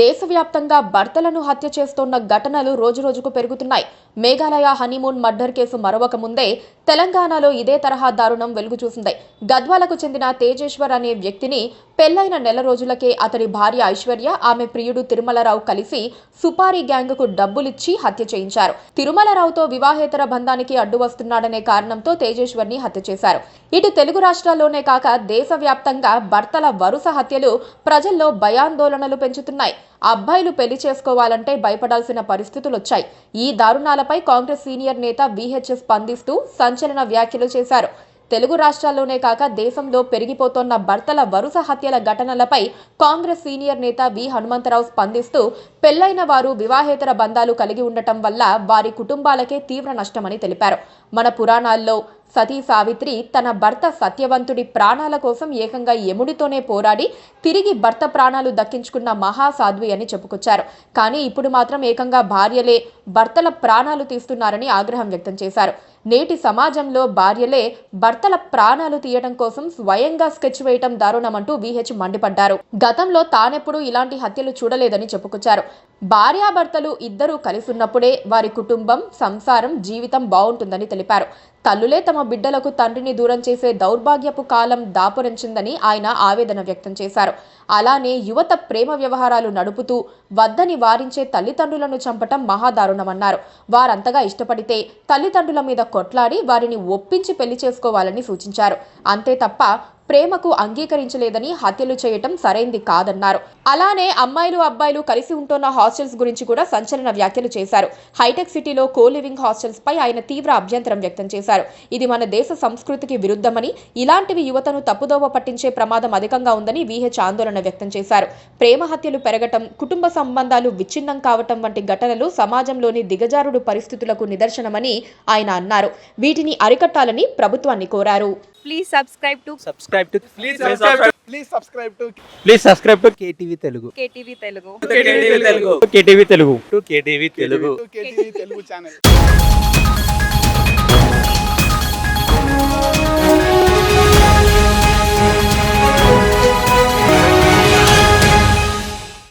దేశవ్యాప్తంగా భర్తలను హత్య చేస్తోన్న ఘటనలు రోజురోజుకు పెరుగుతున్నాయి. మేఘాలయ హనీమూన్ మర్డర్ కేసు మరవక ముందే తెలంగాణలో ఇదే తరహా దారుణం వెలుగు చూసింది. గద్వాలకు చెందిన తేజేశ్వర్ అనే వ్యక్తిని పెళ్లైన నెల రోజులకే అతడి భార్య ఐశ్వర్య, ఆమె ప్రియుడు తిరుమలరావు కలిసి సుపారీ గ్యాంగ్కు డబ్బులిచ్చి హత్య చేయించారు. తిరుమలరావుతో వివాహేతర బంధానికి అడ్డు వస్తున్నాడనే కారణంతో తేజేశ్వర్ని హత్య చేశారు. ఇటు తెలుగు రాష్ట్రాల్లోనే కాక దేశవ్యాప్తంగా భర్తల వరుస హత్యలు ప్రజల్లో భయాందోళనలు పెంచుతున్నాయి. అబ్బాయిలు పెళ్లి చేసుకోవాలంటే భయపడాల్సిన పరిస్థితులు వచ్చాయి. ఈ దారుణాలపై కాంగ్రెస్ సీనియర్ నేత విహెచ్ఎస్ స్పందిస్తూ సంచలన వ్యాఖ్యలు చేశారు. తెలుగు రాష్ట్రాల్లోనే కాక దేశంలో పెరిగిపోతోన్న భర్తల వరుస హత్యల ఘటనలపై కాంగ్రెస్ సీనియర్ నేత వి హనుమంతరావు స్పందిస్తూ పెళ్లైన వారు వివాహేతర బంధాలు కలిగి ఉండటం వల్ల వారి కుటుంబాలకే తీవ్ర నష్టమని తెలిపారు. మన పురాణాల్లో సతీ సావిత్రి తన భర్త సత్యవంతుడి ప్రాణాల కోసం ఏకంగా యముడితోనే పోరాడి తిరిగి భర్త ప్రాణాలు దక్కించుకున్న మహాసాధ్వి అని చెప్పుకొచ్చారు. కానీ ఇప్పుడు మాత్రం ఏకంగా భార్యలే భర్తల ప్రాణాలు తీస్తున్నారని ఆగ్రహం వ్యక్తం చేశారు. నేటి సమాజంలో భార్యలే భర్తల ప్రాణాలు తీయడం కోసం స్వయంగా స్కెచ్ వేయటం దారుణమంటూ విహెచ్ మండిపడ్డారు. గతంలో తానెప్పుడూ ఇలాంటి హత్యలు చూడలేదని చెప్పుకొచ్చారు. భార్యాభర్తలు ఇద్దరూ కలిసున్నప్పుడే వారి కుటుంబం, సంసారం, జీవితం బాగుంటుందని తెలిపారు. తల్లులే తమ బిడ్డలకు తండ్రిని దూరం చేసే దౌర్భాగ్యపు కాలం దాపురించిందని ఆయన ఆవేదన వ్యక్తం చేశారు. అలానే యువత ప్రేమ వ్యవహారాలు నడుపుతూ వద్దని వారించే తల్లిదండ్రులను చంపటం మహాదారుణమన్నారు. వారంతగా ఇష్టపడితే తల్లిదండ్రుల మీద కొట్లాడి వారిని ఒప్పించి పెళ్లి చేసుకోవాలని సూచించారు. అంతే తప్ప ప్రేమకు అంగీకరించలేదని హత్యలు చేయటం సరైంది కాదన్నారు. అలానే అమ్మాయిలు అబ్బాయిలు కలిసి ఉంటున్న హాస్టల్స్ గురించి కూడా సంచలన వ్యాఖ్యలు చేశారు. హైటెక్ సిటీలో కో లివింగ్ హాస్టల్స్ పై ఆయన తీవ్ర అభ్యంతరం వ్యక్తం చేశారు. ఇది మన దేశ సంస్కృతికి విరుద్ధమని, ఇలాంటివి యువతను తప్పుదోవ పట్టించే ప్రమాదం అధికంగా ఉందని విహెచ్ ఆందోళన వ్యక్తం చేశారు. ప్రేమ హత్యలు పెరగటం, కుటుంబ సంబంధాలు విచ్ఛిన్నం కావటం వంటి ఘటనలు సమాజంలోని దిగజారుడు పరిస్థితులకు నిదర్శనమని ఆయన అన్నారు. వీటిని అరికట్టాలని ప్రభుత్వాన్ని కోరారు. Please subscribe to KTV Telugu. KTV Telugu. KTV Telugu. KTV Telugu. KTV Telugu channel.